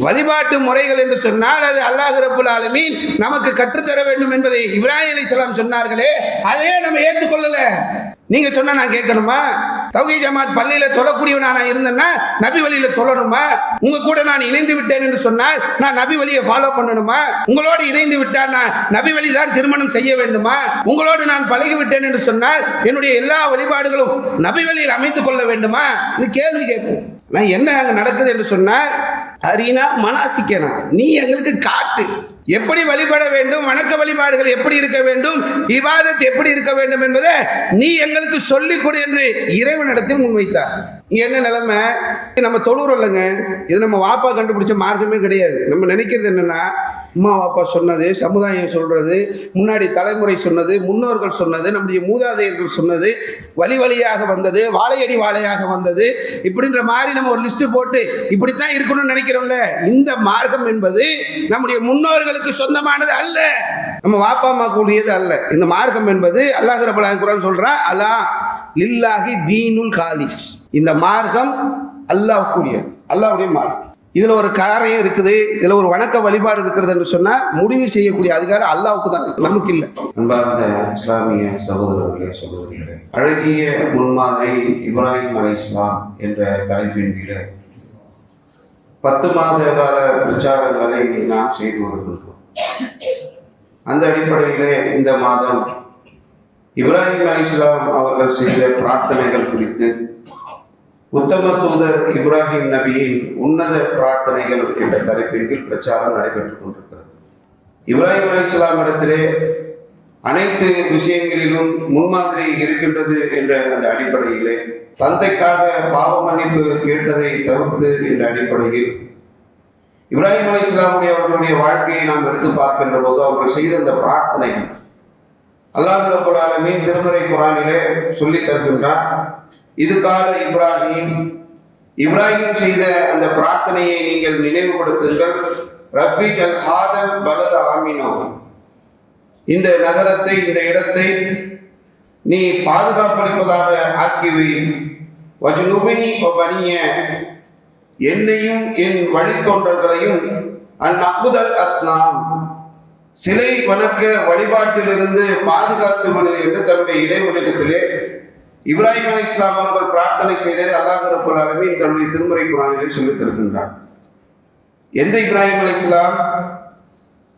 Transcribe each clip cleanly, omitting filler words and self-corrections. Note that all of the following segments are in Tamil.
வழிபாட்டு முறைகள் என்று சொன்னால் அது அல்லாஹ் ரப்புல் ஆலமீன் நமக்கு கற்றுத்தர வேண்டும் என்பதை இப்ராஹிம் அலைஹிஸ்ஸலாம் சொன்னார்களே, அதையே நம்ம ஏற்றுக்கொள்ளல. நீங்க சொன்னா நான் கேட்கணுமா? தௌஹீத் ஜமாத் பள்ளியில தொழக்கூடியவனா நான் இருந்தேன்னா நபி வழியில தொழணுமா? உங்க கூட நான் இணைந்து விட்டேன் என்று சொன்னால் நான் நபி வழியை ஃபாலோ பண்ணணுமா? உங்களோடு இணைந்து விட்டால் நான் நபி வழி தான் திருமணம் செய்ய வேண்டுமா? உங்களோடு நான் பழகி விட்டேன் என்று சொன்னால் என்னுடைய எல்லா வழிபாடுகளும் நபி வழியில் அமைத்துக் கொள்ள வேண்டுமா? கேள்வி கேட்போம். நான் என்ன அங்க நடக்குது என்று சொன்னால், அரினா மனாசிக்கனா, நீ எங்களுக்கு காட்டு, எப்படி வழிபட வேண்டும், வணக்க வழிபாடுகள் எப்படி இருக்க வேண்டும், இபாதத் எப்படி இருக்க வேண்டும் என்பதை நீ எங்களுக்கு சொல்லிக் கொடு என்று இறைவனிடத்தில் முன்வைத்தார். என்ன நிலைமை? நம்ம தொழுறோம் இல்லைங்க, இது நம்ம வாப்பா கண்டுபிடிச்ச மார்க்கமே கிடையாது. நம்ம நினைக்கிறது என்னன்னா, அம்மா வாப்பா சொன்னது, சமுதாயம் சொல்றது, முன்னாடி தலைமுறை சொன்னது, முன்னோர்கள் சொன்னது, நம்முடைய மூதாதையர்கள் சொன்னது, வழி வழியாக வந்தது, வாழையடி வாழையாக வந்தது, இப்படின்ற மாதிரி நம்ம ஒரு லிஸ்ட் போட்டு இப்படித்தான் இருக்கணும்னு நினைக்கிறோம்ல. இந்த மார்க்கம் என்பது நம்முடைய முன்னோர்களுக்கு சொந்தமானது அல்ல, நம்ம வாப்பா அம்மா கூடியது அல்ல. இந்த மார்க்கம் என்பது அல்லாஹ் ரப்பல் ஆலமீன் குர்ஆன் சொல்றான், அலா லில்லாஹி தீனுல் காலிஸ், இந்த மார்க்கம் அல்லாஹ்வுக்குரியது, அல்லாஹ்வுடைய மார்க்கம். இதுல ஒரு காரியம் இருக்குது, இதுல ஒரு வணக்க வழிபாடு இருக்கிறது என்று சொன்னால் முடிவு செய்யக்கூடிய அதிகாரம் அல்லாஹ்வுக்கு தான், நமக்கு இல்லை. அன்பார்ந்த இஸ்லாமிய சகோதரர்களே சகோதரிகளே, அழகிய முன்மாதிரி இப்ராஹிம் அலைஹிஸ்ஸலாம் என்ற தலைப்பின் கீழே 10 மாத கால பிரச்சாரங்களை நாம் செய்து வருகின்றோம். அந்த அடிப்படையிலே இந்த மாதம் இப்ராஹிம் அலைஹிஸ்ஸலாம் அவர்கள் செய்த பிரார்த்தனைகள் குறித்து உத்தம தூதர் இப்ராஹிம் நபியின் உன்னத பிரார்த்தனைகள் என்ற தலைப்பின் கீழ் பிரச்சாரம் நடைபெற்றுக் கொண்டிருக்கிறது. இப்ராஹிம் அலைஹிஸ்ஸலாம் இடத்திலே அனைத்து விஷயங்களிலும் முன்மாதிரி இருக்கின்றது என்ற அந்த அடிப்படையிலே தந்தைக்காக பாவ மன்னிப்பு கேட்டதை தவிர்த்து என்ற அடிப்படையில் இப்ராஹிம் அலைஹிஸ்ஸலாமுடைய அவர்களுடைய வாழ்க்கையை நாம் எடுத்து பார்க்கின்ற போது அவர்கள் செய்த அந்த பிரார்த்தனைகள் அல்லாஹ் ரப்பல் ஆலமீன் திருமறை குர்ஆனிலே சொல்லி தருகின்றார். இது கால இப்ராஹிம் செய்த அந்த பிரார்த்தனையை நீங்கள் நினைவுபடுத்துங்கள். ரப்பி ஜல் ஹாதல் பலத ஆமினோ, இந்த நகரத்தை, இந்த இடத்தை நீ பாதுகாப்பளிப்பதாக ஆக்கிவை. வஜ்னுபினி வபனிய, என்னையும் என் வழித்தோன்றல்களையும் அந்நகுதல் அஸ்னாம், சிலை வணக்க வழிபாட்டிலிருந்து பாதுகாத்து விடு என்று தன்னுடைய இறைவனிடத்திலே இப்ராஹிம் அலைஹிஸ்ஸலாம் அவர்கள் பிரார்த்தனை செய்ததை அல்லாஹ் ரப்பல் ஆலமீன் தன்னுடைய திருமறை குர்ஆனிலே சொல்லித் தருகின்றார். எந்த இப்ராஹிம் அலைஹிஸ்ஸலாம்?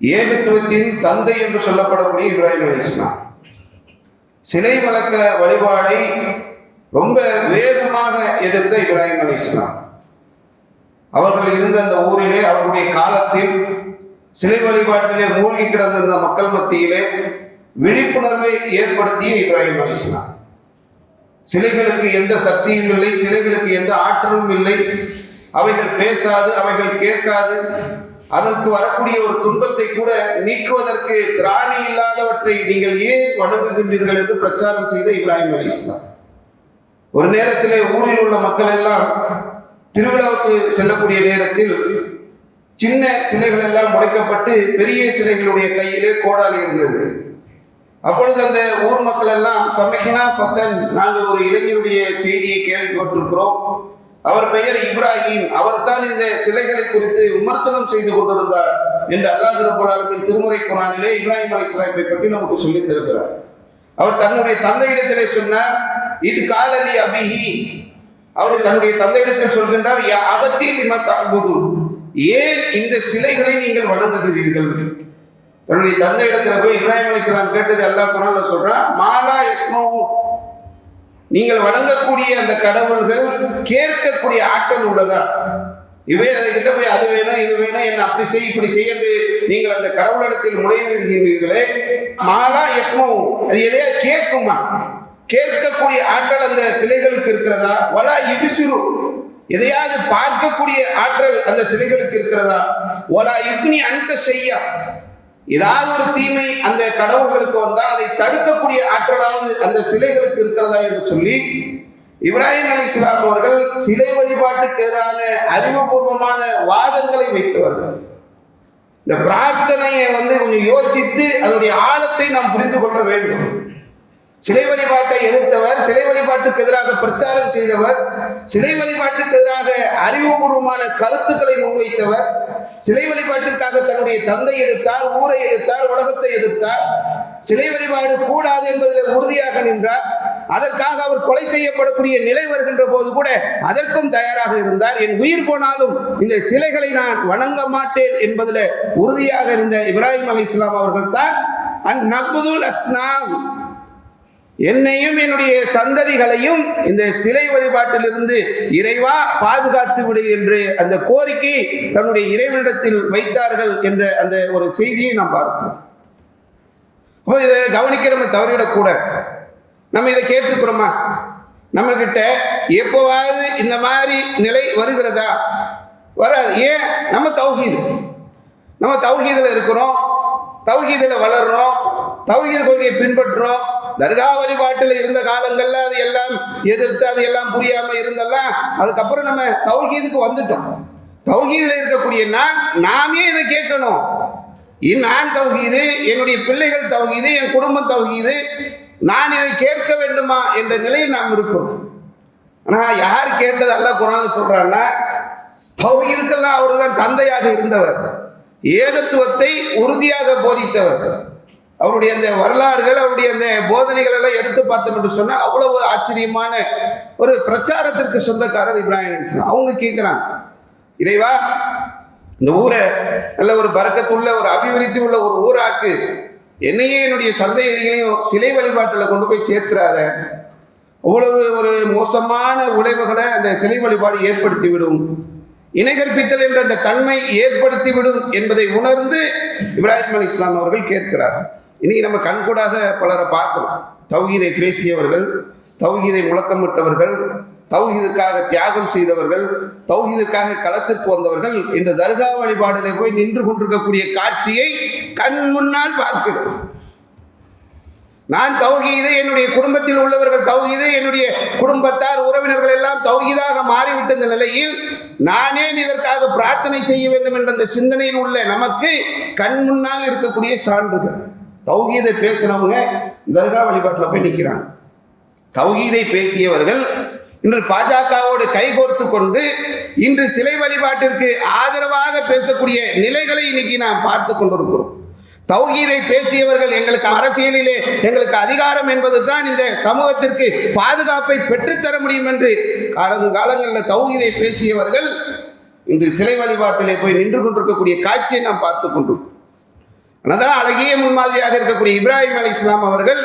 ஏகத்துவத்தின் தந்தை என்று சொல்லப்படக்கூடிய இப்ராஹிம் அலைஹிஸ்ஸலாம் சிலை வணக்க வழிபாடை ரொம்ப வேகமாக எதிர்த்த இப்ராஹிம் அலைஹிஸ்ஸலாம் அவர்கள் இருந்த அந்த ஊரிலே, அவருடைய காலத்தில் சிலை வழிபாட்டிலே மூழ்கி கிடந்த அந்த மக்கள் மத்தியிலே விழிப்புணர்வை ஏற்படுத்திய இப்ராஹிம் அலைஹிஸ்ஸலாம். சிலைகளுக்கு எந்த சக்தியும் இல்லை, சிலைகளுக்கு எந்த ஆற்றலும் இல்லை, அவைகள் பேசாது, அவைகள் கேட்காது, அதற்கு வரக்கூடிய ஒரு துன்பத்தை கூட நீக்குவதற்கு திராணி இல்லாதவற்றை நீங்கள் ஏன் வணங்குகின்றீர்கள் என்று பிரச்சாரம் செய்த இப்ராஹிம் அலைஹிஸ்ஸலாம். ஒரு நேரத்திலே ஊரில் உள்ள மக்கள் எல்லாம் திருவிழாவுக்கு செல்லக்கூடிய நேரத்தில் சின்ன சிலைகள் எல்லாம் உடைக்கப்பட்டு பெரிய சிலைகளுடைய கையிலே கோடாலி இருந்தது. அப்பொழுது அந்த ஊர் மக்கள் எல்லாம் சமிஹினா ஃபத்தன், நாங்கள் ஒரு இளைஞருடைய செய்தியை கேள்விப்பட்டிருக்கிறோம், அவர் பெயர் இப்ராஹிம், அவர் தான் இந்த சிலைகளை குறித்து விமர்சனம் செய்து கொண்டிருந்தார் என்று அல்லாஹ் ரப்பல் ஆலமீன் திருமறை குர்ஆனிலே இப்ராஹிம் அலைஹிஸ்ஸலாமை பற்றி நமக்கு சொல்லித் தருகிறார். அவர் தன்னுடைய தந்தையிடத்திலே சொன்னார், இது காலலி அபிஹி, அவர் தன்னுடைய தந்தையிடத்தில் சொல்கின்றார், யா அபதி லிம தஅபுது, ஏன் இந்த சிலைகளை நீங்கள் வணங்குகிறீர்கள்? தன்னுடைய தந்தை இடத்துல போய் இப்ராஹிம் அலைஹிஸ்ஸலாம் கேட்டது அல்லாஹ் குர்ஆன்ல சொல்றான், மாலா யஸ்மவு, நீங்கள் வணங்கக்கூடிய அந்த கடவுள்கள் கேட்கக்கூடிய ஆற்றல் உள்ளதா? இவை அதை கிட்ட போய் அது வேணும் இது வேணும் என்ன அப்படி செய் இப்படி செய்ய என்று நீங்கள் அந்த கடவுளிடத்தில் முறையிடுகின்றீர்களே, மாலா யஸ்மவு, அது எதையா கேட்குமா? கேட்கக்கூடிய ஆற்றல் அந்த சிலைகளுக்கு இருக்கிறதா? வலா இபிசுரு, எதையாவது பார்க்கக்கூடிய ஆற்றல் அந்த சிலைகளுக்கு இருக்கிறதா? வலா இப்னி அன்க செய்யா, ஏதாவது ஒரு தீமை அந்த கடவுள்களுக்கு வந்தால் அதை தடுக்கக்கூடிய ஆற்றலாவது அந்த சிலைகளுக்கு இருக்கிறதா என்று சொல்லி இப்ராஹிம் அலைஹிஸ்ஸலாம் அவர்கள் சிலை வழிபாட்டுக்கு எதிரான அறிவுபூர்வமான வாதங்களை வைத்தவர்கள். இந்த பிரார்த்தனையை கொஞ்சம் யோசித்து அதனுடைய ஆழத்தை நாம் புரிந்து கொள்ள வேண்டும். சிலை வழிபாட்டை எதிர்த்தவர், சிலை வழிபாட்டுக்கு எதிராக பிரச்சாரம் செய்தவர், சிலை வழிபாட்டுக்கு எதிராக அறிவுபூர்வமான கருத்துக்களை முன்வைத்தவர், சிலை வழிபாட்டிற்காக தன்னுடைய தந்தை எதிர்த்தார், ஊரை எதிர்த்தார், உலகத்தை எதிர்த்தார். சிலை வழிபாடு கூடாது என்பதில் உறுதியாக நின்றார். அதற்காக அவர் கொலை செய்யப்படக்கூடிய நிலை வருகின்ற போது கூட அதற்கும் தயாராக இருந்தார். என் உயிர் போனாலும் இந்த சிலைகளை நான் வணங்க மாட்டேன் என்பதில் உறுதியாக இருந்த இப்ராஹிம் அலைஹிஸ்ஸலாம் அவர்கள் தான் அந்நபுதுல் அஸ்னாம், என்னையும் என்னுடைய சந்ததிகளையும் இந்த சிலை வழிபாட்டிலிருந்து இறைவா பாதுகாத்து விடு என்று அந்த கோரிக்கை தன்னுடைய இறைவனிடத்தில் வைத்தார்கள் என்ற அந்த ஒரு செய்தியை நாம் பார்க்கிறோம். அப்போ இதை கவனிக்க நம்ம தவறிவிடக்கூடாது. நம்ம இதை கேட்டுக்கிறோமா? நம்ம கிட்ட எப்போவாவது இந்த மாதிரி நிலை வருகிறதா? வராது. ஏன்? நம்ம தௌஹீதில் இருக்கிறோம், தௌஹீதில் வளர்றோம், தௌஹீத் கொள்கையை பின்பற்றுறோம். தர்கா வழிபாட்டில் இருந்த காலங்கள்ல அது எல்லாம் எதிர்த்து அது எல்லாம் புரியாம இருந்தெல்லாம் அதுக்கப்புறம் நம்ம தௌஹீதுக்கு வந்துட்டோம். தௌஹீதில் இருக்கக்கூடிய நாமே இதை கேட்கணும். நான் தௌஹீது, என்னுடைய பிள்ளைகள் தௌஹீது, என் குடும்பம் தௌஹீது, நான் இதை கேட்க வேண்டுமா என்ற நிலையில் நாம் இருக்கிறோம். ஆனால் யார் கேட்டது அல்லாஹ் குர்ஆன்ல சொல்றான்னா, தௌஹீதுக்கெல்லாம் அவர் தான் தந்தையாக இருந்தவர், ஏகத்துவத்தை உறுதியாக போதித்தவர். அவருடைய அந்த வரலாறுகள், அவருடைய அந்த போதனைகள் எல்லாம் எடுத்து பார்த்தோம் என்று சொன்னால் அவ்வளவு ஆச்சரியமான ஒரு பிரச்சாரத்திற்கு சொந்தக்காரர் இப்ராஹிம் அலைஹிஸ்ஸலாம். அவங்க கேட்குறாங்க, இறைவா இந்த ஊரை நல்ல ஒரு பரக்கத்துள்ள ஒரு அபிவிருத்தி உள்ள ஒரு ஊராக்கு, என்னையே என்னுடைய சந்ததிகளையும் சிலை வழிபாட்டில் கொண்டு போய் சேர்த்துறாத. அவ்வளவு ஒரு மோசமான விளைவுகளை அந்த சிலை வழிபாடு ஏற்படுத்திவிடும், இணை கற்பித்தல் என்ற அந்த தன்மை ஏற்படுத்திவிடும் என்பதை உணர்ந்து இப்ராஹிம் அலைஹிஸ்ஸலாம் அவர்கள் கேட்கிறார். இன்னைக்கு நம்ம கண்கூடாக பலரை பார்க்கிறோம். தௌஹீதை பேசியவர்கள், தௌஹீதை முழக்கமிட்டவர்கள், தௌஹீதுக்காக தியாகம் செய்தவர்கள், தௌஹீதுக்காக களத்திற்கு வந்தவர்கள் இந்த தர்கா வழிபாடிலே போய் நின்று கொண்டிருக்கக்கூடிய காட்சியை கண் முன்னால் பார்க்கிறோம். நான் தௌஹீது, என்னுடைய குடும்பத்தில் உள்ளவர்கள் தௌஹீது, என்னுடைய குடும்பத்தார் உறவினர்கள் எல்லாம் தௌஹீதாக மாறிவிட்ட இந்த நிலையில் நானே இதற்காக பிரார்த்தனை செய்ய வேண்டும் என்ற அந்த சிந்தனையில் உள்ள நமக்கு கண் முன்னால் இருக்கக்கூடிய சான்றுகள். தௌஹீதை பேசினவங்க தர்கா வழிபாட்டில் போய் நிற்கிறாங்க. தௌஹீதை பேசியவர்கள் இன்று பாஜகவோடு கைகோர்த்து கொண்டு இன்று சிலை வழிபாட்டிற்கு ஆதரவாக பேசக்கூடிய நிலைகளை இன்னைக்கு நாம் பார்த்து கொண்டிருக்கிறோம். தௌஹீதை பேசியவர்கள் எங்களுக்கு அரசியலிலே எங்களுக்கு அதிகாரம் என்பது தான் இந்த சமூகத்திற்கு பாதுகாப்பை பெற்றுத்தர முடியும் என்று காலங்களில் தௌஹீதை பேசியவர்கள் இன்று சிலை வழிபாட்டிலே போய் நின்று கொண்டிருக்கக்கூடிய காட்சியை நாம் பார்த்து கொண்டிருக்கிறோம். அதனால் அழகிய முன்மாதிரியாக இருக்கக்கூடிய இப்ராஹிம் அலைஹிஸ்ஸலாம் அவர்கள்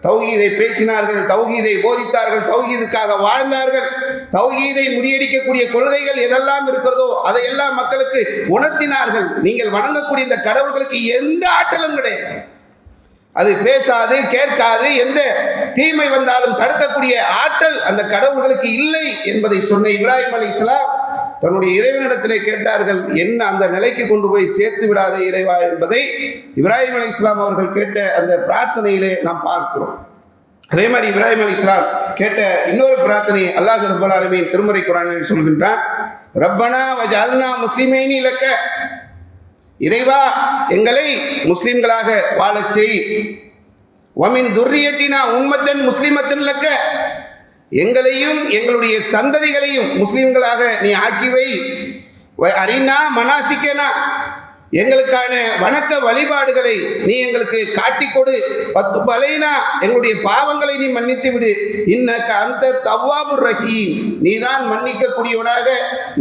தௌஹீதை பேசினார்கள், தௌஹீதை போதித்தார்கள், தௌஹீதுக்காக வாழ்ந்தார்கள். தௌஹீதை முறியடிக்கக்கூடிய கொள்கைகள் எதெல்லாம் இருக்கிறதோ அதையெல்லாம் மக்களுக்கு உணர்த்தினார்கள். நீங்கள் வணங்கக்கூடிய இந்த கடவுள்களுக்கு எந்த ஆற்றலும் கிடையாது, அது பேசாது, கேட்காது, எந்த தீமை வந்தாலும் தடுக்கக்கூடிய ஆற்றல் அந்த கடவுள்களுக்கு இல்லை என்பதை சொன்ன இப்ராஹிம் அலைஹிஸ்ஸலாம் தன்னுடைய இறைவனிடத்திலே கேட்டார்கள், என்ன அந்த நிலைக்கு கொண்டு போய் சேர்த்து விடாதே இறைவா என்பதை இப்ராஹிம் அலைஹிஸ்ஸலாம் அவர்கள் கேட்ட அந்த பிரார்த்தனையிலே நாம் பார்க்கிறோம். அதே மாதிரி இப்ராஹிம் அலைஹிஸ்ஸலாம் கேட்ட இன்னொரு பிரார்த்தனை அல்லாஹ் ரப்பல் ஆலமீன் திருமறை குர்ஆனில் சொல்கின்றான், ரப்பனா வஜஅல்னா முஸ்லிமைனி லக்க, இறைவா எங்களை முஸ்லிம்களாக வாழச் செய், வமின் துர்ரியத்தினா உம்மத்தன் முஸ்லிமத்தன் லக்க, எங்களையும் எங்களுடைய சந்ததிகளையும் முஸ்லிம்களாக நீ ஆக்கி வை, அரினா மனாசிக்கனா, எங்களுக்கான வணக்க வழிபாடுகளை நீ எங்களுக்கு காட்டி கொடு, பத்து பலைனா எங்களுடைய பாவங்களை நீ மன்னித்து விடு, இன்னக அந்த தவ்வாபுர் ரஹீம், நீதான் மன்னிக்கக்கூடியவனாக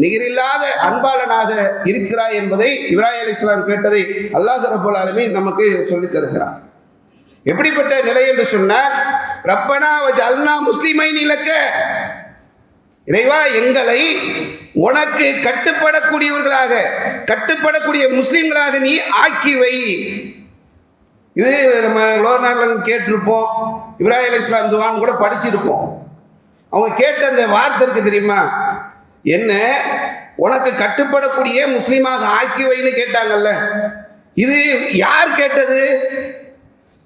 நிகரில்லாத அன்பாளனாக இருக்கிறாய் என்பதை இப்ராஹிம் அலைஹிஸ்ஸலாம் கேட்டதை அல்லாஹ் ரப்பல் ஆலமீன் நமக்கு சொல்லித் தருகிறான். எப்படிப்பட்ட நிலை என்று சொன்னார், ரப்பனா வஜஅல்னா முஸ்லிமைனி லக்க, இறைவா எங்களை உனக்கு கட்டுப்படக்கூடியவர்களாக, கட்டுப்படக்கூடிய முஸ்லிம்களாக நீ ஆக்கி வை. இது நம்ம லோர்னால கேட்டிருப்போம், இப்ராஹிம் அலைஹிஸ்ஸலாம் துஆன் கூட படிச்சிருப்போம். அவங்க கேட்ட அந்த வார்த்தை இருக்கு தெரியுமா, என்ன உனக்கு கட்டுப்படக்கூடிய முஸ்லீமாக ஆக்கி வைன்னு கேட்டாங்கல்ல, இது யார் கேட்டது?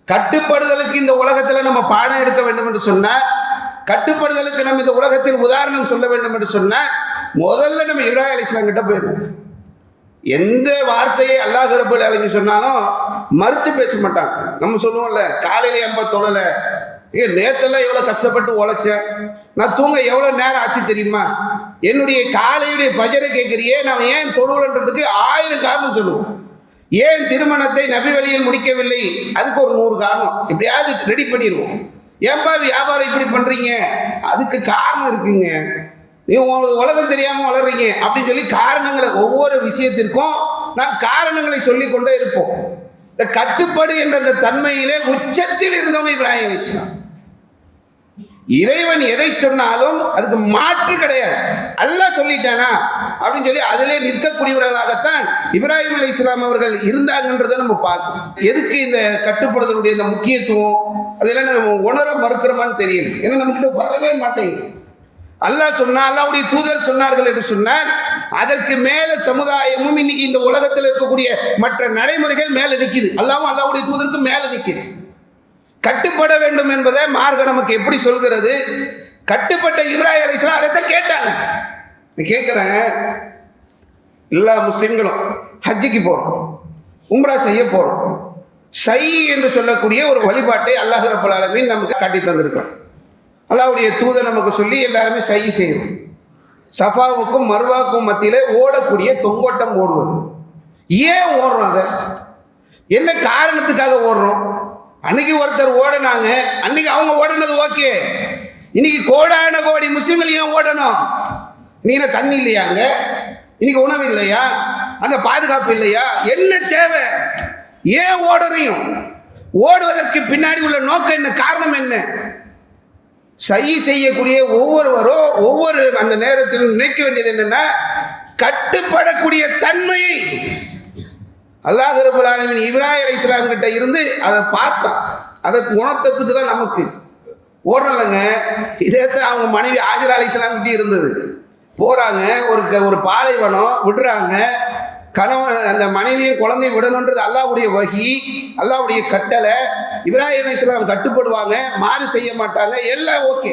கட்டுப்படுதலுக்கு இந்த உலகத்தில் நம்ம பாடம் எடுக்க வேண்டும் என்று சொன்னால், கட்டுப்படுதலுக்கு நம்ம இந்த உலகத்தில் உதாரணம் சொல்ல வேண்டும் என்று சொன்னால், முதல்ல நம்ம இப்ராஹிம் அலைஹிஸ்ஸலாம் கிட்ட போயிருக்கோம். எந்த வார்த்தையை அல்லாஹ் ரப்பல் ஆலமீன் சொன்னாலும் மறுத்து பேச மாட்டாங்க. நம்ம சொல்லுவோம்ல, காலையில் எம்ப தொழலை, நேத்தெல்லாம் எவ்வளோ கஷ்டப்பட்டு உழைச்சேன், நான் தூங்க எவ்வளோ நேரம் ஆச்சு தெரியுமா, என்னுடைய காலையுடைய பஜரை கேட்குறியே, நான் ஏன் தொழுவலன்றதுக்கு 1000 காரணம் சொல்லுவோம். ஏன் திருமணத்தை நபி வழியில் முடிக்கவில்லை, அதுக்கு ஒரு 100 காரணம், எப்படியாவது ரெடி பண்ணிடுவோம். ஏன்பா வியாபாரம் இப்படி பண்ணுறீங்க, அதுக்கு காரணம் இருக்குங்க, நீ உங்களுக்கு உலகம் தெரியாமல் வளர்றீங்க அப்படின்னு சொல்லி காரணங்களை ஒவ்வொரு விஷயத்திற்கும் நாம் காரணங்களை சொல்லிக் கொண்டே இருப்போம். இந்த கட்டுப்பாடு என்ற அந்த தன்மையிலே உச்சத்தில் இருந்தவங்க இப்ராஹிம் அலைஹிஸ்ஸலாம். இறைவன் எதை சொன்னாலும் அதுக்கு மாற்று கிடையாது. அல்லாஹ் சொல்லிட்டானா அப்படின்னு சொல்லி அதிலே நிற்கக்கூடியவர்களாகத்தான் இப்ராஹிம் அலைஹிஸ்ஸலாம் அவர்கள் இருந்தாங்கன்றதை நம்ம பார்க்கணும். எதுக்கு இந்த கட்டுப்படுதலுடைய இந்த முக்கியத்துவம் அதெல்லாம் நம்ம உணர மறுக்கிறோமான்னு தெரியல. ஏன்னா நம்மகிட்ட வரவே மாட்டேங்குது. அல்லாஹ் சொன்னா, அல்லாஹ்வுடைய தூதர் சொன்னார்கள் என்று சொன்னால் அதற்கு மேல சமுதாயமும் இன்னைக்கு இந்த உலகத்தில் இருக்கக்கூடிய மற்ற நடைமுறைகள் மேல நிற்குது. அல்லாஹ்வும் அல்லாஹ்வுடைய தூதருக்கு மேல நிற்குது. கட்டுப்பட வேண்டும் என்பதை மார்க்கம் நமக்கு எப்படி சொல்கிறது? கட்டுப்பட்ட இப்ராஹிம் அலைஹிஸ்ஸலாம் அதைத்தான் கேட்டாங்க. கேட்குறேன், எல்லா முஸ்லிம்களும் ஹஜ்ஜிக்கு போகிறோம், உம்ரா செய்ய போகிறோம். சை என்று சொல்லக்கூடிய ஒரு வழிபாட்டை அல்லாஹ் ரப்பல் ஆலமீன் நமக்கு காட்டி தந்திருக்கிறோம். அல்லாஹ்வுடைய தூதர் நமக்கு சொல்லி எல்லாருமே சை செய்யணும். சஃபாவுக்கும் மர்வாவுக்கும் மத்தியிலே ஓடக்கூடிய தொங்கோட்டம் ஓடுவது. ஏன் ஓடுறோம்? அதை என்ன காரணத்துக்காக ஓடுறோம்? அன்னைக்கு ஒருத்தர் ஓடினாங்க, அன்னைக்கு அவங்க ஓடினது ஓகே. இன்னைக்கு கோடான கோடி முஸ்லிம்கள் ஏன் ஓடணும்? நீங்க தண்ணி இல்லையாங்க, இன்னைக்கு உணவு இல்லையா, அங்க பாதுகாப்பு இல்லையா, என்ன தேவை? ஏன் ஓடுறையும்? ஓடுவதற்கு பின்னாடி உள்ள நோக்கம் என்ன, காரணம் என்ன? சை செய்யக்கூடிய ஒவ்வொருவரும் ஒவ்வொரு அந்த நேரத்தில் நினைக்க வேண்டியது என்னன்னா, கட்டுப்படக்கூடிய தன்மையை அல்லாஹ் ரப்பல் ஆலமீன் இப்ராஹிம் அலைஹிஸ்ஸலாம் கிட்ட இருந்து அதை பார்த்தான். அதை உணர்த்தத்துக்கு தான் நமக்கு ஓடுறலங்க. இதே தான் அவங்க மனைவி ஹாஜரா அலைஹிஸ்ஸலாம் கிட்ட இருந்தது. போறாங்க, ஒரு பாலைவனம் விடுறாங்க. கணவன் அந்த மனைவியும் குழந்தையும் விடணுன்றது அல்லாஹ்வுடைய வஹி, அல்லாஹ்வுடைய கட்டளை. இப்ராஹிம் அலைஹிஸ்ஸலாம் கட்டுப்படுவாங்க, மாறு செய்ய மாட்டாங்க, எல்லாம் ஓகே.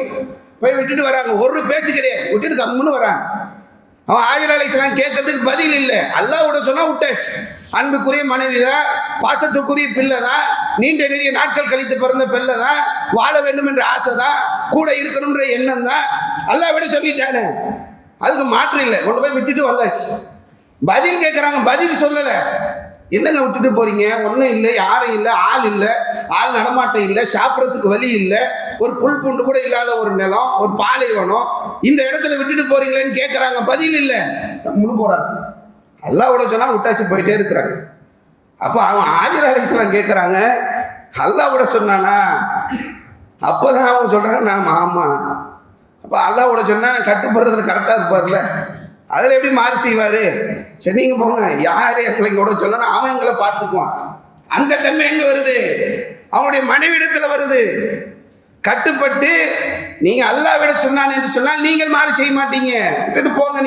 போய் விட்டுட்டு வராங்க, ஒரு பேச்சு கிடையாது, விட்டுட்டு கம்முன்னு வராங்க. அவன் ஹாஜரா அலைஹிஸ்ஸலாம் கேட்கறதுக்கு பதில் இல்லை. அல்லாஹ்வோட சொன்னா விட்டாச்சு. அன்புக்குரிய மனைவி தான், பாசத்துக்குரிய பிள்ளை தான், நீண்ட நெடிய நாட்கள் கழித்து பிறந்த பிள்ளை தான், வாழ வேண்டும் என்ற ஆசை தான், கூட இருக்கணும்ன்ற எண்ணம் தான். அல்லாஹ் விட சொல்லிட்டானே, அதுக்கு மாற்றம் இல்லை. கொண்டு போய் விட்டுட்டு வந்தாச்சு. பதில் கேட்குறாங்க, பதில் சொல்லலை. என்னங்க விட்டுட்டு போறீங்க? ஒன்றும் இல்லை, யாரும் இல்லை, ஆள் இல்லை, ஆள் நடமாட்டம் இல்லை, சாப்பிட்றதுக்கு வழி இல்லை, ஒரு புல் பூண்டு கூட இல்லாத ஒரு நிலம், ஒரு பாலைவனம், இந்த இடத்துல விட்டுட்டு போறீங்களேன்னு கேட்குறாங்க. பதில் இல்லை, முழு போறாங்க. அல்லாஹ்வோட சொன்னா விட்டாச்சு, போயிட்டே இருக்கிறாங்க. அப்போ அவன் ஹாஜரா அலைஹிஸ்ஸலாம் கேட்குறாங்க, அல்லாஹ்வோட சொன்னானா? அப்போதான் அவங்க சொல்றாங்க, நான் ஆமா. அப்போ அல்லாஹ்வோட சொன்னா கட்டுப்படுறதுல கரெக்டாக இருப்பார்ல, அதில் எப்படி மாறு செய்வார்? சரி நீங்கள் போங்க, யார் எங்களை கூட சொன்னா அவன் எங்களை பார்த்துக்குவான். அந்த தன்மை எங்கே வருது? அவனுடைய மனைவிடத்தில் வருது. கட்டுப்பட்டு நீங்கள் அல்லாஹ்விட சொன்னான் என்று சொன்னால் நீங்கள் மாறு செய்ய மாட்டீங்க, விட்டுட்டு போங்க.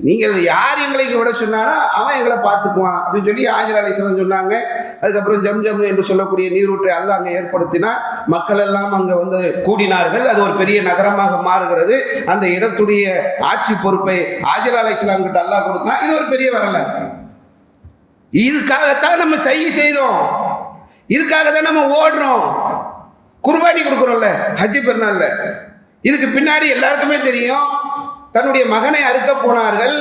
நீங்கள் யார் எங்களை இங்கே விட சொன்னானோ அவன் எங்களை பார்த்துக்குவான் அப்படின்னு சொல்லி ஹாஜரா அலைஹிஸ்ஸலாம் சொன்னாங்க. அதுக்கப்புறம் ஜம்ஜம் என்று சொல்லக்கூடிய நீரூற்றை அல்லாஹ் அங்கே ஏற்படுத்தினார். மக்கள் எல்லாம் அங்கே வந்து கூடினார்கள். அது ஒரு பெரிய நகரமாக மாறுகிறது. அந்த இடத்துடைய ஆட்சி பொறுப்பை ஹாஜரா அலைஹிஸ்ஸலாம் கிட்ட அல்லாஹ் கொடுத்தான். இது ஒரு பெரிய வரலாறு. இதுக்காகத்தான் நம்ம செய்கிறோம், இதுக்காக தான் நம்ம ஓடுறோம், குர்பானி கொடுக்குறோம்ல ஹஜ்ஜி பெருநாள்ல. இதுக்கு பின்னாடி எல்லாருக்குமே தெரியும், தன்னுடைய மகனை அறுக்க போனார்கள்.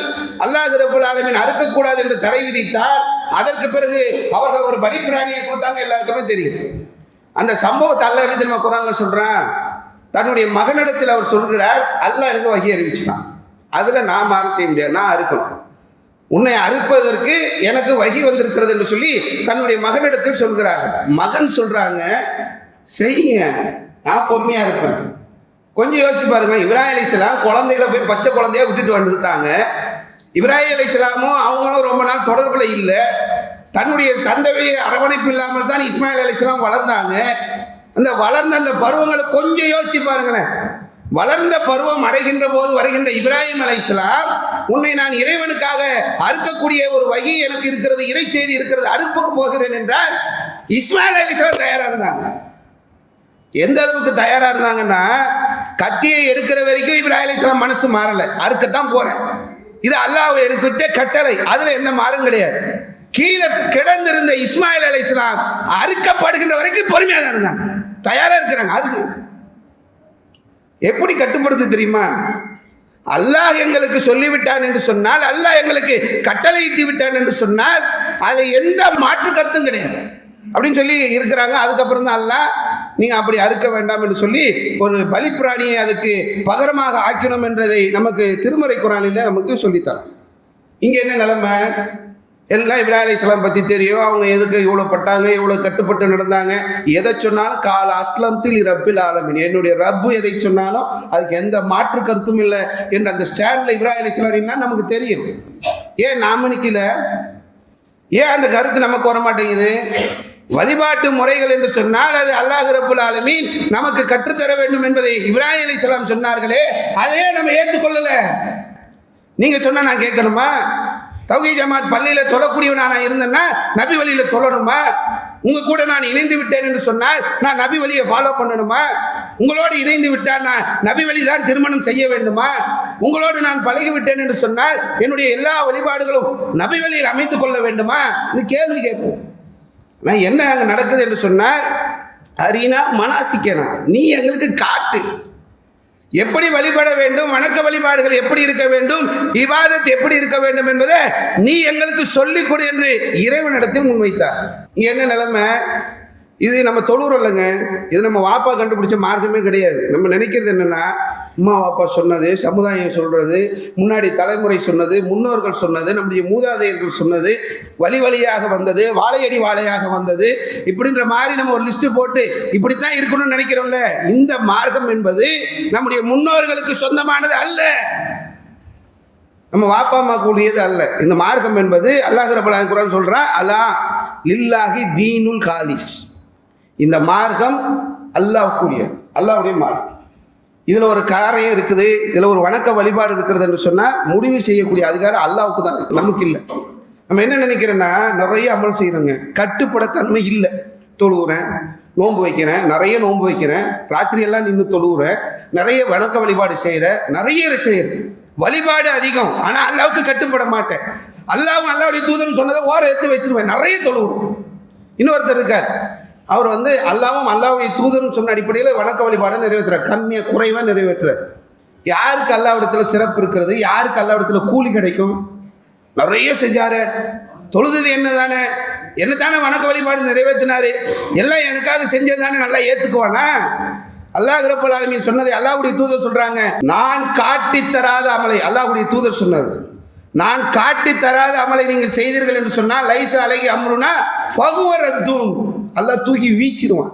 அல்லாஹ் ரப்பல் ஆலமீன் அறுக்கக்கூடாது என்று தடை விதித்தார். அதற்கு பிறகு அவர்கள் ஒரு பலிப்பிராணியை கொடுத்தாங்க, எல்லாருக்குமே தெரியும். அந்த சம்பவத்தை அல்லாஹ் எப்படி தெரியுமா குர்ஆன்ல சொல்றான்? தன்னுடைய மகனிடத்தில் அவர் சொல்கிறார், அல்லாஹ் எனக்கு வஹி அறிவிச்சிட்டான், அதுல நான் மாறு செய்ய முடியாது, நான் அறுக்கணும், உன்னை அறுப்பதற்கு எனக்கு வஹி வந்திருக்கிறது என்று சொல்லி தன்னுடைய மகனிடத்தில் சொல்கிறார்கள். மகன் சொல்றாங்க, செய்யுங்க, நான் பொறுமையா இருப்பேன். கொஞ்சம் யோசிச்சு பாருங்க, இப்ராஹிம் அலைஹிஸ்ஸலாம் குழந்தைகளை போய் பச்சை குழந்தையா விட்டுட்டு வந்துட்டாங்க. இப்ராஹிம் அலைஹிஸ்ஸலாமும் அவங்களும் ரொம்ப நாள் தொடர்புல இல்லை. தன்னுடைய தந்தையுடைய அரவணைப்பு இல்லாமல் தான் இஸ்மாயில் அலைஹிஸ்ஸலாம் வளர்ந்தாங்க. அந்த வளர்ந்த அந்த பருவங்களை கொஞ்சம் யோசிச்சு பாருங்களேன். வளர்ந்த பருவம் அடைகின்ற போது வருகின்ற இப்ராஹிம் அலைஹிஸ்ஸலாம், உன்னை நான் இறைவனுக்காக அறுக்கக்கூடிய ஒரு வகி எனக்கு இருக்கிறது, இறை செய்தி இருக்கிறது, அறுப்புக்கு போகிறேன் என்றால் இஸ்மாயில் அலைஹிஸ்ஸலாம் தயாரா இருந்தாங்க. எந்த அளவுக்கு தயாரா இருந்தாங்கன்னா, கத்தியை எடுக்கிற வரைக்கும் இப்ராஹிம் அலைஹிஸ்ஸலாம் மனசு மாறல, அறுக்கத்தான் போறேன், இது அல்லாஹ் எடுத்துக்கிட்ட கட்டளை, அதுல எந்த மாறும் கிடையாது. கீழே கிடந்திருந்த இஸ்மாயில் அலைஹிஸ்ஸலாம் அறுக்கப்படுகின்ற வரைக்கும் பொறுமையாக இருந்தாங்க. தயாரா இருக்கிறாங்க. அதுக்கு எப்படி கட்டுப்படுத்து தெரியுமா? அல்லாஹ் எங்களுக்கு சொல்லிவிட்டான் என்று சொன்னால், அல்லாஹ் எங்களுக்கு கட்டளையிட்டு விட்டான் என்று சொன்னால் அது எந்த மாற்று கருத்தும் கிடையாது அப்படின்னு சொல்லி இருக்கிறாங்க. அதுக்கப்புறம் தான் அல்லாஹ் நீங்க அப்படி அறுக்க வேண்டாம் என்று சொல்லி ஒரு பலிப்பிராணியை அதுக்கு பகரமாக ஆக்கணும் என்றதை நமக்கு திருமறை குர்ஆனில் நமக்கு சொல்லித்தரோம். இங்க என்ன நிலைமை? எல்லாம் இப்ராஹிம் அலைஹிஸ்ஸலாம் பற்றி தெரியும். அவங்க எதுக்கு இவ்வளோ பட்டாங்க, இவ்வளோ கட்டுப்பட்டு நடந்தாங்க. எதை சொன்னாலும் கால அஸ்லம்தில் ரப்பில் ஆலமீன், என்னுடைய ரப்பு எதை சொன்னாலும் அதுக்கு எந்த மாற்று கருத்தும் இல்லை என்ற அந்த ஸ்டாண்டில் இப்ராஹிம் அலைஹிஸ்ஸலாம் நமக்கு தெரியும். ஏன் நாம நிற்கல? ஏன் அந்த கருத்து நமக்கு வர மாட்டேங்குது? வழிபாட்டு முறைகள் என்று சொன்னால் அது அல்லாஹ் ரப்புல் ஆலமீன் நமக்கு கற்றுத்தர வேண்டும் என்பதை இப்ராஹிம் அலைஹிஸ்ஸலாம் சொன்னார்களே, அதையே நம்ம ஏற்றுக்கொள்ளல. நீங்க சொன்னா நான் கேட்கணுமா? தௌஹீத் ஜமாத் பள்ளியில தொழக்கூடியவனா நான் இருந்தேன்னா நபி வழியில தொழணுமா? உங்க கூட நான் இணைந்து விட்டேன் என்று சொன்னால் நான் நபி வழியை ஃபாலோ பண்ணணுமா? உங்களோடு இணைந்து விட்டால் நான் நபி வழி தான் திருமணம் செய்ய வேண்டுமா? உங்களோடு நான் பழகி விட்டேன் என்று சொன்னால் என்னுடைய எல்லா வழிபாடுகளும் நபி வழியில் அமைத்துக் கொள்ள வேண்டுமா? கேள்வி கேட்போம். நான் என்ன அங்கே நடக்குது என்று சொன்னால், அரினா மனாசிக்கனா, நீ எங்களுக்கு காட்டு எப்படி வழிபட வேண்டும், வணக்க வழிபாடுகள் எப்படி இருக்க வேண்டும், இபாதத் எப்படி இருக்க வேண்டும் என்பதை நீ எங்களுக்கு சொல்லிக் கொடு என்று இறைவனிடத்தில் முன்வைத்தார். இங்க என்ன நிலைமை? இது நம்ம தொழுறோம் இல்லைங்க, இது நம்ம வாப்பா கண்டுபிடிச்ச மார்க்கமே கிடையாது. நம்ம நினைக்கிறது என்னன்னா, அம்மா வாப்பா சொன்னது, சமுதாயம் சொல்றது, முன்னாடி தலைமுறை சொன்னது, முன்னோர்கள் சொன்னது, நம்முடைய மூதாதையர்கள் சொன்னது, வழி வழியாக வந்தது, வாழையடி வாழையாக வந்தது, இப்படின்ற மாதிரி நம்ம ஒரு லிஸ்ட் போட்டு இப்படித்தான் இருக்கணும்னு நினைக்கிறோம்ல. இந்த மார்க்கம் என்பது நம்முடைய முன்னோர்களுக்கு சொந்தமானது அல்ல, நம்ம வாப்பா அம்மா கூடியது அல்ல. இந்த மார்க்கம் என்பது அல்லாஹ் ரப்பல் ஆலமீன் குர்ஆன் சொல்றான், அலா லில்லாஹி தீனுல் காலிஸ், இந்த மார்க்கம் அல்லாஹ்வுக்குரியது, அல்லாஹ்வுடைய மார்க்கம். இதில் ஒரு காரியம் இருக்குது, இதில் ஒரு வணக்க வழிபாடு இருக்கிறது என்று சொன்னால் முடிவு செய்யக்கூடிய அதிகாரம் அல்லாஹ்வுக்கு தான், நமக்கு இல்லை. நம்ம என்ன நினைக்கிறோன்னா, நிறைய அமல் செய்கிறோங்க, கட்டுப்படத்தன்மை இல்லை. தொழுகிறேன், நோன்பு வைக்கிறேன், நிறைய நோன்பு வைக்கிறேன், ராத்திரியெல்லாம் நின்று தொழுகிறேன், நிறைய வணக்க வழிபாடு செய்கிறேன், நிறைய செய்கிறேன், வழிபாடு அதிகம், ஆனால் அல்லாஹ்வுக்கு கட்டுப்பட மாட்டேன். அல்லாஹ்வும் அல்லாஹ்வுடைய தூதரும் சொன்னதை ஓர எடுத்து வச்சிருவேன், நிறைய தொழுகிறோம். இன்னொருத்தர் இருக்கார், அவர் அல்லாஹ்வும் அல்லாஹ்வுடைய தூதரும் சொன்ன அடிப்படையில் வணக்க வழிபாடை நிறைவேற்றுறார், கம்மியாக குறைவாக நிறைவேற்றுறார். யாருக்கு அல்லாஹ்விடத்தில் சிறப்பு இருக்கிறது, யாருக்கு அல்லாஹ்விடத்தில் கூலி கிடைக்கும்? நிறைய செஞ்சாரு, தொழுது என்னதானே, என்னத்தானே வணக்க வழிபாடு நிறைவேற்றினாரு, எல்லாம் எனக்காக செஞ்சதானே, நல்லா ஏற்றுக்குவானா? அல்லாஹ் ரப்பல் ஆலமீன் சொன்னதை அல்லாஹ்வுடைய தூதர் சொல்றாங்க, நான் காட்டி தராத அமலை, அல்லாஹ்வுடைய தூதர் சொன்னது, நான் காட்டி தராத அமலை நீங்கள் செய்தீர்கள் என்று சொன்னால் லைசா அலைஹி அம்ருனா ஃபஹுவ ரத்துன், அல்லாஹ் தூக்கி வீசிடுவான்.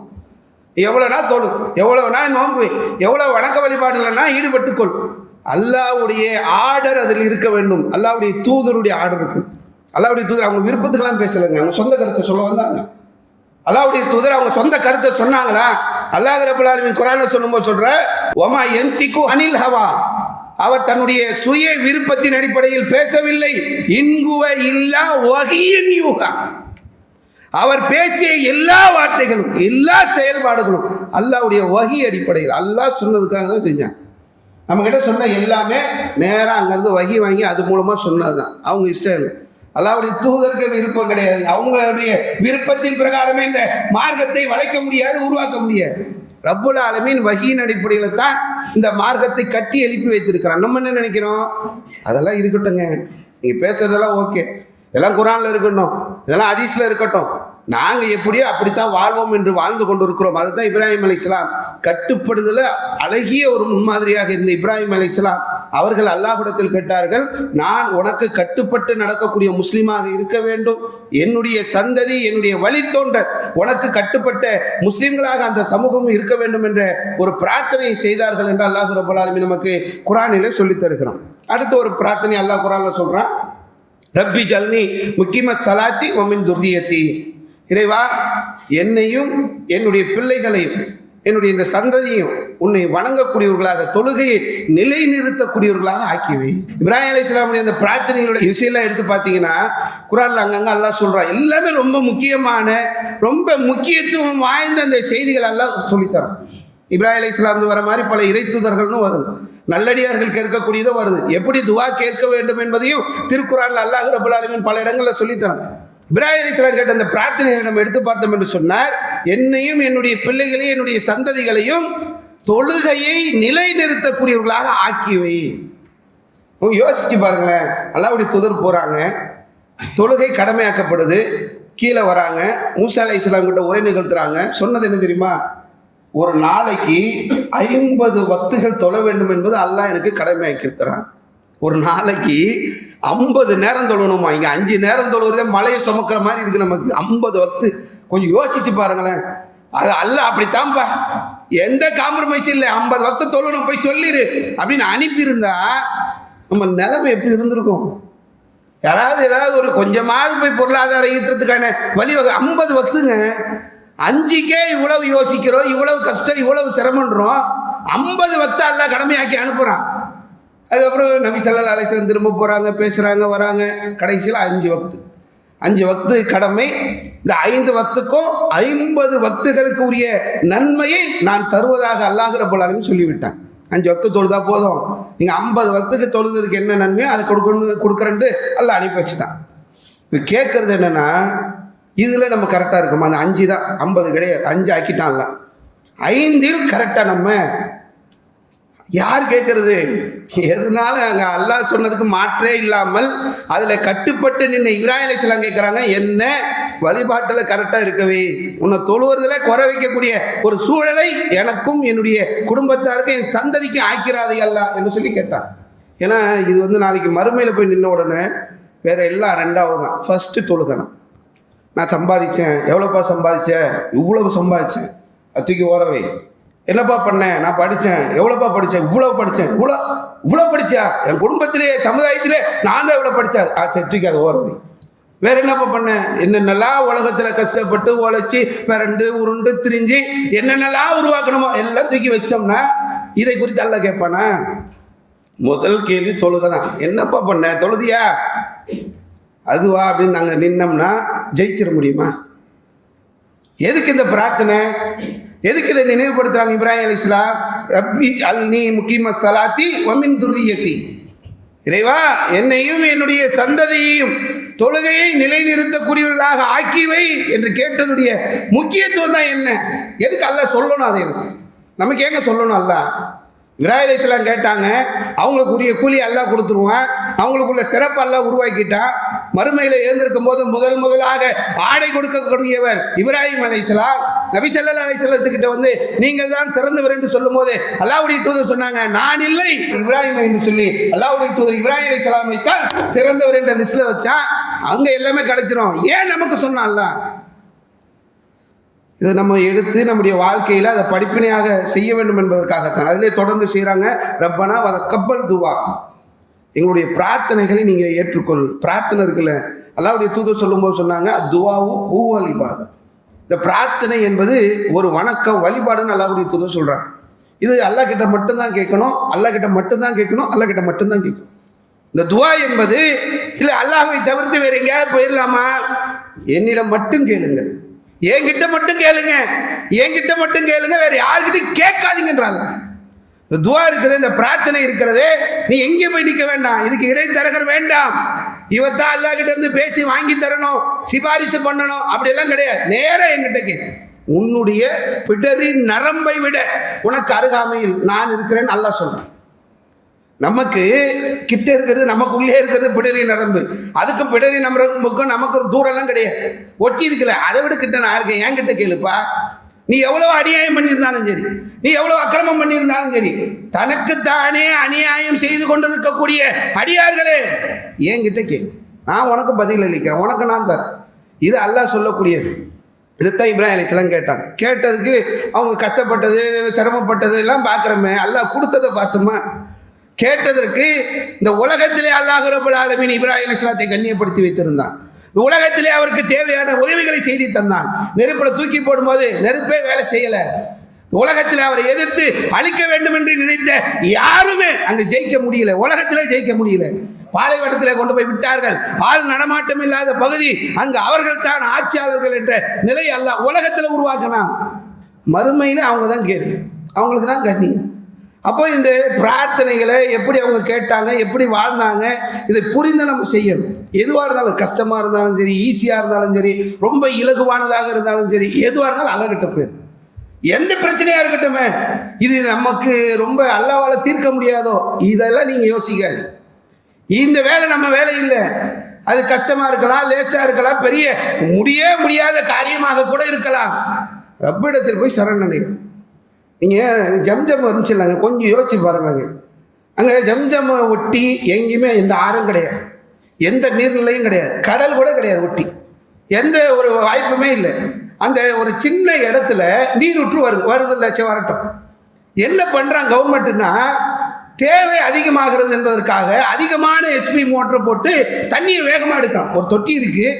எவ்வளோனா தொழு, எவ்வளவுனா நோன்பு, எவ்வளோ வணக்க வழிபாடுகள்னா ஈடுபட்டுக்கொள். அல்லாஹ்வுடைய ஆர்டர் அதில் இருக்க வேண்டும், அல்லாஹ்வுடைய தூதருடைய ஆர்டர் இருக்கும். அல்லாஹ்வுடைய தூதர் அவங்க விருப்பத்துக்கெல்லாம் பேசலைங்க, அவங்க சொந்த கருத்தை சொல்ல வந்தாங்க. அல்லாஹ்வுடைய தூதர் அவங்க சொந்த கருத்தை சொன்னாங்களா? அல்லாஹ் ரப்பல் ஆலமீன் குர்ஆன்ல சொல்லும்போது சொல்ற, ஒமா யன்திகு அனில் ஹவா, அவர் தன்னுடைய சுய விருப்பத்தின் அடிப்படையில் பேசவில்லை, இன்குவ இல்லா வஹியின் யூஹா, அவர் பேசிய எல்லா வார்த்தைகளும் எல்லா செயல்பாடுகளும் அல்லாஹ்வுடைய வஹி அடிப்படையில் அல்லாஹ் சொன்னதுக்காக தான் செஞ்சாங்க. நம்ம கிட்ட சொன்ன எல்லாமே நேராக அங்கேருந்து வஹி வாங்கி அது மூலமாக சொன்னது தான், அவங்க இஷ்டம் இல்லை. அல்லாஹ்வுடைய தூதருக்கு விருப்பம் கிடையாது, அவங்களுடைய விருப்பத்தின் பிரகாரமே இந்த மார்க்கத்தை வளைக்க முடியாது, உருவாக்க முடியாது. ரப்புல் ஆலமீன் வஹியின் அடிப்படையில் தான் இந்த மார்க்கத்தை கட்டி எழுப்பி வைத்திருக்கிறான். நம்ம என்ன நினைக்கிறோம், அதெல்லாம் இருக்கட்டுங்க, நீங்கள் பேசுறதெல்லாம் ஓகே, இதெல்லாம் குர்ஆன்ல இருக்கட்டும், இதெல்லாம் ஹதீஸ்ல இருக்கட்டும், நாங்கள் எப்படியோ அப்படித்தான் வாழ்வோம் என்று வாழ்ந்து கொண்டு இருக்கிறோம். அதுதான் இப்ராஹிம் அலைஹிஸ்ஸலாம் கட்டுப்படுதல அழகிய ஒரு முன்மாதிரியாக இருந்த இப்ராஹிம் அலைஹிஸ்ஸலாம் அவர்கள் அல்லாஹ்விடத்தில் கேட்டார்கள், நான் உனக்கு கட்டுப்பட்டு நடக்கக்கூடிய முஸ்லீமாக இருக்க வேண்டும், என்னுடைய சந்ததி என்னுடைய வழித்தோன்றல் உனக்கு கட்டுப்பட்ட முஸ்லீம்களாக அந்த சமூகம் இருக்க வேண்டும் என்ற ஒரு பிரார்த்தனையை செய்தார்கள் என்று அல்லாஹ் ரப்பல் ஆலமீன் நமக்கு குர்ஆனிலே சொல்லித் தருகிறான். அடுத்த ஒரு பிரார்த்தனை அல்லாஹ் குர்ஆன்ல சொல்றான், ரப்பி ஜல்னி முக்கிம சலாத்தி வமின் துர்ரியத்தி, இறைவா என்னையும் என்னுடைய பிள்ளைகளையும் என்னுடைய இந்த சந்ததியும் உன்னை வணங்கக்கூடியவர்களாக, தொழுகையை நிலைநிறுத்தக்கூடியவர்களாக ஆக்கிவை. இப்ராஹிம் அலைஹிஸ்ஸலாமுடைய அந்த பிரார்த்தனைகளுடைய விஷயம்லாம் எடுத்து பார்த்தீங்கன்னா குர்ஆன்ல அங்கங்க அல்லாஹ் சொல்றான், எல்லாமே ரொம்ப முக்கியமான ரொம்ப முக்கியத்துவம் வாய்ந்த அந்த செய்திகள் எல்லாம் சொல்லித்தரான். இப்ராஹிம் அலைஹிஸ்ஸலாம் வர மாதிரி பல இறை தூதர்களும் வருது, நல்லடியார்கள் கேட்கக்கூடியதும் வருது, எப்படி துவா கேட்க வேண்டும் என்பதையும் திருக்குர்ஆன்ல அல்லாஹ் ரப்பல் ஆலமீன் பல இடங்களில் சொல்லித்தரான். இப்ராஹிம் அலைஹிஸ்ஸலாம் கேட்ட அந்த பிரார்த்தனையை நம்ம எடுத்து பார்த்தோம் என்று சொன்னால் என்னையும் என்னுடைய பிள்ளைகளையும் என்னுடைய சந்ததிகளையும் தொழுகையை நிலைநிறுத்தக்கூடியவர்களாக ஆக்கிவை. யோசிச்சு பாருங்களேன், அல்லாஹ்வுடைய தூதர் போறாங்க, தொழுகை கடமையாக்கப்படுது, கீழே வராங்க, மூசா அலைஹிஸ்ஸலாம் கிட்ட உரை நிகழ்த்துறாங்க. சொன்னது என்ன தெரியுமா? ஒரு நாளைக்கு 50 வக்துகள் தொழ வேண்டும் என்பது அல்லாஹ் எனக்கு கடமையாக்கியிருக்கிறான். ஒரு நாளைக்கு 50 நேரம் தொழணுமா? இங்கே 5 நேரம் தொழுவதே மலையை சுமக்கிற மாதிரி இருக்கு நமக்கு. 50 வக்து கொஞ்சம் யோசிச்சு பாருங்களேன். அது அல்லாஹ் அப்படித்தான்ப்பா, எந்த காம்ப்ரமைஸ் இல்லை. 50 வக்து தொழணும், போய் சொல்லிடு அப்படின்னு அனுப்பியிருந்தா நம்ம நிலைமை எப்படி இருந்திருக்கும்? யாராவது ஏதாவது ஒரு கொஞ்சமாவது போய் பொருளாதார ஈட்டுறதுக்கான வழிவகை. 50 வக்துங்க, 5க்கே இவ்வளவு யோசிக்கிறோம், இவ்வளவு கஷ்டம், இவ்வளவு சிரமன்றோம். 50 வக்து அல்லாஹ் கடமையாக்கி அனுப்புகிறான். அதுக்கப்புறம் நபி ஸல்லல்லாஹு அலைஹி வஸல்லம் திரும்ப போகிறாங்க, பேசுகிறாங்க, வராங்க. கடைசியில் 5 வக்து கடமை. இந்த 5 வக்துக்கும் 50 வக்துகளுக்கு உரிய நன்மையை நான் தருவதாக அல்லாஹ் ரப்பல் ஆலமீன் சொல்லிவிட்டான். 5 வக்து தொழுதா போதும், நீங்கள் 50 வக்துக்கு தொழுதுக்கு என்ன நன்மையோ அதை கொடுக்குறேன்ட்டு அல்லாஹ் அனுப்பி வச்சுட்டான். இப்போ கேட்குறது என்னென்னா, இதில் நம்ம கரெக்டாக இருக்குமா? அந்த 5 தான், 50 கிடையாது. 5 ஆக்கிட்டான்ல, 5இல் கரெக்டாக நம்ம யார் கேட்கறது? எதனால அங்கே அல்லாஹ் சொன்னதுக்கு மாற்றே இல்லாமல் அதில் கட்டுப்பட்டு நின்று இப்ராஹிம் அலைஹிஸ்ஸலாம் கேட்குறாங்க, என்ன வழிபாட்டில் கரெக்டாக இருக்கவே, உன்னை தொழுவதில் குறை வைக்கக்கூடிய ஒரு சூழலை எனக்கும் என்னுடைய குடும்பத்தாருக்கும் என் சந்ததிக்கும் ஆக்கிறாதே அல்லாஹ் என்று சொல்லி கேட்டான். ஏன்னா இது நாளைக்கு மறுமையில் போய் நின்ன உடனே வேற எல்லாம் 2வது தான். ஃபஸ்ட்டு தொழுகை தான். நான் சம்பாதிச்சேன், எவ்வளோப்பா சம்பாதிச்சேன்? இவ்வளவு சம்பாதிச்சேன். அது தூக்கி ஓரவை. என்னப்பா பண்ணேன்? நான் படித்தேன். எவ்வளோப்பா படித்தேன்? இவ்வளோ படித்தேன். இவ்வளோ படித்தா? என் குடும்பத்திலே சமுதாயத்திலே நான் தான் இவ்வளோ படித்தேன். சரி, தூக்கி அதை ஓரவை. வேற என்னப்பா பண்ணேன்? என்னென்னலாம் உலகத்தில் கஷ்டப்பட்டு உழைச்சி பிறண்டு உருண்டு திரிஞ்சு என்னென்னலாம் உருவாக்கணுமோ எல்லாம் தூக்கி வச்சோம்னா இதை குறித்து அல்லாஹ் கேட்பானா? முதல் கேள்வி தொழுகை தான். என்னப்பா பண்ண? தொழுதியா? அதுவா அப்படின்னு நாங்கள் நின்னோம்னா ஜெயிச்சிட முடியுமா? எதுக்கு இந்த பிரார்த்தனை? எதுக்கு இதை நினைவுபடுத்துறாங்க இப்ராஹிம் அலைஹிஸ்ஸலாம்? ரப்பி அல்னி முகீம ஸலாத்தி வ மின் துர்ரியத்தி, இறைவா என்னையும் என்னுடைய சந்ததியையும் தொழுகையை நிலைநிறுத்தக்கூடியவர்களாக ஆக்கிவை என்று கேட்டதுடைய முக்கியத்துவம் தான் என்ன? எதுக்கு அல்லாஹ் சொல்லணும்? அதை எனக்கு நமக்கு ஏங்க சொல்லணும்? அல்லாஹ் இப்ராஹிம் அலைஹிஸ்ஸலாம் கேட்டாங்க, அவங்களுக்கு உரிய கூலி அல்லாஹ் கொடுத்துருவான். அவங்களுக்குள்ள சிறப்பு அல்லாஹ் உருவாக்கிட்டான். மறுமையில் எழுந்திருக்கும் போது முதலாக ஆடை கொடுக்கக்கூடியவர் இப்ராஹிம் அலைஹிஸ்ஸலாம். நபி ஸல்லல்லாஹு அலைஹி வஸல்லத்துக்கிட்ட நீங்கள் தான் சிறந்தவர் என்று சொல்லும் போது அல்லாஹ்வுடைய தூதர் சொன்னாங்க, நான் இல்லை இப்ராஹிம் என்று சொல்லி அல்லாஹ்வுடைய தூதர் இப்ராஹிம் அலைஹிஸ்ஸலாமை தான் சிறந்தவர் என்ற லிஸ்ட்ல வச்சா அங்க எல்லாமே கிடைச்சிரும். ஏன் நமக்கு சொன்னான் அல்லாஹ்? இதை நம்ம எடுத்து நம்முடைய வாழ்க்கையில் அதை படிப்பினையாக செய்ய வேண்டும் என்பதற்காகத்தான். அதிலே தொடர்ந்து செய்கிறாங்க, ரப்பனா வத கப்பல் துவா, எங்களுடைய பிரார்த்தனைகளை நீங்கள் ஏற்றுக்கொள். பிரார்த்தனை இருக்குல்ல, அல்லாஹ்வுடைய தூதர் சொல்லும்போது சொன்னாங்க, துவாவு ஊவல் இபாதத். இந்த பிரார்த்தனை என்பது ஒரு வணக்கம், வழிபாடுன்னு அல்லாஹ்வுடைய தூதர் சொல்கிறாங்க. இது அல்லாஹ் கிட்ட மட்டும்தான் கேட்கணும், அல்லாஹ் கிட்ட மட்டும்தான் கேட்கணும், அல்லாஹ் கிட்ட மட்டும்தான் கேட்கணும். இந்த துவா என்பது இல்லை அல்லாஹ்வை தவிர்த்து வேற எங்கேயாவது போயிடலாமா? என்னிடம் மட்டும் கேளுங்க, என்கிட்ட மட்டும் கேளுங்க, என்கிட்ட மட்டும் கேளுங்க, வேற யாருக்கிட்டையும் கேட்காதீங்கன்றாங்க. இந்த துவா இருக்கிறது, இந்த பிரார்த்தனை இருக்கிறது, நீ எங்கே போய் நிற்க வேண்டாம், இதுக்கு இடைத்தரகர் வேண்டாம், இவர் தான் அல்லாஹ் கிட்ட இருந்து பேசி வாங்கி தரணும், சிபாரிசு பண்ணணும், அப்படியெல்லாம் கிடையாது. நேரம் என்கிட்ட கேட்க, உன்னுடைய பிடரின் நரம்பை விட உனக்கு அருகாமையில் நான் இருக்கிறேன்னு அல்லாஹ் சொல்றேன். நமக்கு கிட்ட இருக்கிறது, நமக்குள்ளே இருக்கிறது பிடரி நரம்பு. அதுக்கும் பிடரி நரம்புக்கும் நமக்கு ஒரு தூரம்லாம் கிடையாது, ஒட்டி இருக்கல. அதை விட கிட்ட நான் இருக்கேன், என்கிட்ட கேளுப்பா. நீ எவ்வளவு அநியாயம் பண்ணியிருந்தாலும் சரி, நீ எவ்வளவு அக்கிரமம் பண்ணியிருந்தாலும் சரி, தனக்குத்தானே அநியாயம் செய்து கொண்டிருக்கக்கூடிய அடியார்களே என்கிட்ட கேளு, நான் உனக்கு பதில் அளிக்கிறேன், உனக்கு நான் தரேன். இது அல்லாஹ் சொல்லக்கூடியது. இதைத்தான் இப்ராஹிம் அலைஹிஸ்ஸலாம் கேட்டாங்க. கேட்டதுக்கு அவங்க கஷ்டப்பட்டது, சிரமப்பட்டது எல்லாம் பார்க்குறோமே, அல்லாஹ் கொடுத்ததை பார்த்தோமா? கேட்டதற்கு இந்த உலகத்திலே அல்லாஹ் ரப்பல் ஆலமீன் இப்ராஹிம் அலைஹிஸ்ஸலாத்தை கண்ணியப்படுத்தி வைத்திருந்தான். உலகத்திலே அவருக்கு தேவையான உதவிகளை செய்து தந்தான். நெருப்பில் தூக்கி போடும்போது நெருப்பே வேலை செய்யல. உலகத்தில் அவரை எதிர்த்து அழிக்க வேண்டும் என்று நினைத்த யாருமே அங்கு ஜெயிக்க முடியல, உலகத்திலே ஜெயிக்க முடியல. பாலைவனத்தில் கொண்டு போய் விட்டார்கள், ஆள் நடமாட்டம் இல்லாத பகுதி, அங்கு அவர்கள் தான் ஆட்சியாளர்கள் என்ற நிலை அல்லாஹ் உலகத்தில் உருவாக்கினான். மறுமையில் அவங்க தான் கேள்வி, அவங்களுக்கு தான் கண்ணியம். அப்போ இந்த பிரார்த்தனைகளை எப்படி அவங்க கேட்டாங்க, எப்படி வாழ்ந்தாங்க, இதை புரிந்து நம்ம செய்யணும். எதுவாக இருந்தாலும், கஷ்டமாக இருந்தாலும் சரி, ஈஸியாக இருந்தாலும் சரி, ரொம்ப இலகுவானதாக இருந்தாலும் சரி, எதுவாக இருந்தாலும் அல்லாஹ்கிட்ட போயிடும். எந்த பிரச்சனையாக இருக்கட்டுமே, இது நமக்கு ரொம்ப அல்லாஹ்வால தீர்க்க முடியாதோ, இதெல்லாம் நீங்கள் யோசிக்காது. இந்த வேலை நம்ம வேலை இல்லை, அது கஷ்டமாக இருக்கலாம், லேஸ்டாக இருக்கலாம், பெரிய முடியாத காரியமாக கூட இருக்கலாம். ரப்பிடத்தில் போய் சரணடையும். நீங்கள் ஜம்ஜம் வந்துச்சுல்லாங்க, கொஞ்சம் யோசிச்சு பாருங்களாங்க. அங்கே ஜம்ஜம்மை ஒட்டி எங்கேயுமே எந்த ஆறும் கிடையாது, எந்த நீர்நிலையும் கிடையாது, கடல் கூட கிடையாது, ஒட்டி எந்த ஒரு வாய்ப்புமே இல்லை. அந்த ஒரு சின்ன இடத்துல நீரூற்று வருது லட்சம் வரட்டும். என்ன பண்ணுறான் கவர்மெண்ட்டுன்னா, தேவை அதிகமாகிறது என்பதற்காக அதிகமான ஹெச்பி மோட்டரை போட்டு தண்ணியை வேகமாக எடுக்கிறோம். ஒரு தொட்டி இருக்குது,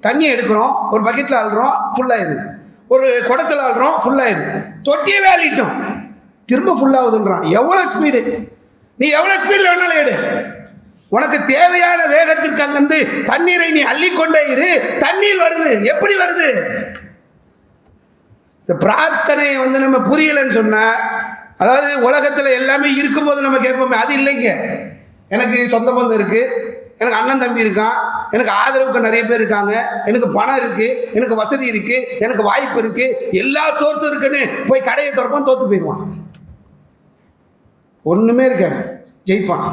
தண்ணியை எடுக்கிறோம், ஒரு பக்கெட்டில் அள்ளுறோம், ஃபுல்லாகிடுது. ஒரு குடத்தில் ஆடுறோம், ஃபுல்லாகிடுது. தொட்டியே வேலிட்டோம், திரும்ப ஃபுல்லாகுதுன்றான். எவ்வளோ ஸ்பீடு! நீ எவ்வளோ ஸ்பீடில் வேணாலும் எடு, உனக்கு தேவையான வேகத்திற்கு அங்கிருந்து தண்ணீரை நீ அள்ளிக்கொண்டே இரு. தண்ணீர் வருது. எப்படி வருது? இந்த பிரார்த்தனையை நம்ம புரியலைன்னு சொன்னால், அதாவது உலகத்தில் எல்லாமே இருக்கும்போது நம்ம கேட்போமே, அது இல்லைங்க. எனக்கு சொந்த பந்தம் இருக்குது, எனக்கு அண்ணன் தம்பி இருக்கான், எனக்கு ஆதரவுக்கு நிறைய பேர் இருக்காங்க, எனக்கு பணம் இருக்குது, எனக்கு வசதி இருக்குது, எனக்கு வாய்ப்பு இருக்குது, எல்லா சோர்ஸும் இருக்குன்னு போய் கடையை திறப்பான், தோற்று போயிடுவான். ஒன்றுமே இருக்காது, ஜெயிப்பான்.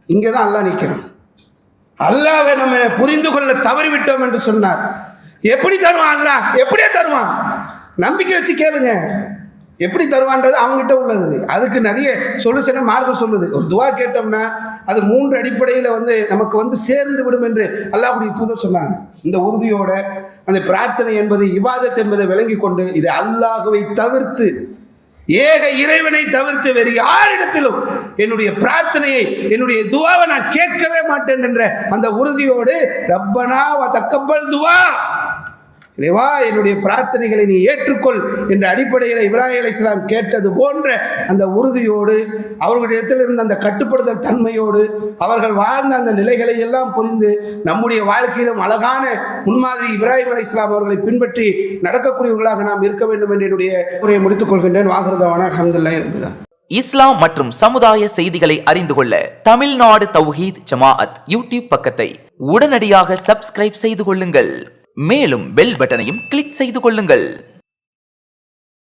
இங்கே தான் அல்லாஹ் நிற்கிறான். அல்லாஹ்வை நம்ம புரிந்து கொள்ள தவறிவிட்டோம் என்று சொன்னார். எப்படி தருவான் அல்லாஹ்? எப்படியே தருவான். நம்பிக்கை வச்சு கேளுங்க, எப்படி தருவான்றது அவங்ககிட்ட உள்ளது. அதுக்கு நிறைய சொல்யூஷனை மார்க்கம் சொல்லுது. ஒரு துவா கேட்டோம்னா அது 3 அடிப்படையில் நமக்கு சேர்ந்து விடும் என்று அல்லாஹ்வுடைய தூதர் சொன்னாங்க. இந்த உறுதியோட அந்த பிரார்த்தனை என்பது இபாதத் என்பதை விளங்கி கொண்டு, இது அல்லாஹ்வை தவிர்த்து, ஏக இறைவனை தவிர்த்து வேறு யாரிடத்திலும் என்னுடைய பிரார்த்தனையை, என்னுடைய துவாவை நான் கேட்கவே மாட்டேன் என்ற அந்த உறுதியோடு, ரப்பனா வ தக்கப்பல் துவா, இறைவா என்னுடைய பிரார்த்தனைகளை நீ ஏற்றுக்கொள் என்ற அடிப்படையில் இப்ராஹிம் அலைஹிஸ்ஸலாம் கேட்டது போன்ற அந்த உறுதியோடு, அவர்களிடத்தில் இருந்த அந்த கட்டுப்படுதல் தன்மையோடு, அவர்கள் வாழ்ந்த அந்த நிலைகளை எல்லாம் புரிந்து நம்முடைய வாழ்க்கையிலும் அழகான முன்மாதிரி இப்ராஹிம் அலைஹிஸ்ஸலாம் அவர்களை பின்பற்றி நடக்கக்கூடியவர்களாக நாம் இருக்க வேண்டும் என்று என்னுடைய உரையை முடித்துக் கொள்கின்றேன். வாஹிருதவானா அல்ஹம்துலில்லாஹி ரப்பில் ஆலமீன். இஸ்லாம் மற்றும் சமுதாய செய்திகளை அறிந்து கொள்ள தமிழ்நாடு தௌஹீத் ஜமாஅத் யூடியூப் பக்கத்தை உடனடியாக சப்ஸ்கிரைப் செய்து கொள்ளுங்கள். மேலும் பெல் பட்டனையும் கிளிக் செய்து கொள்ளுங்கள்.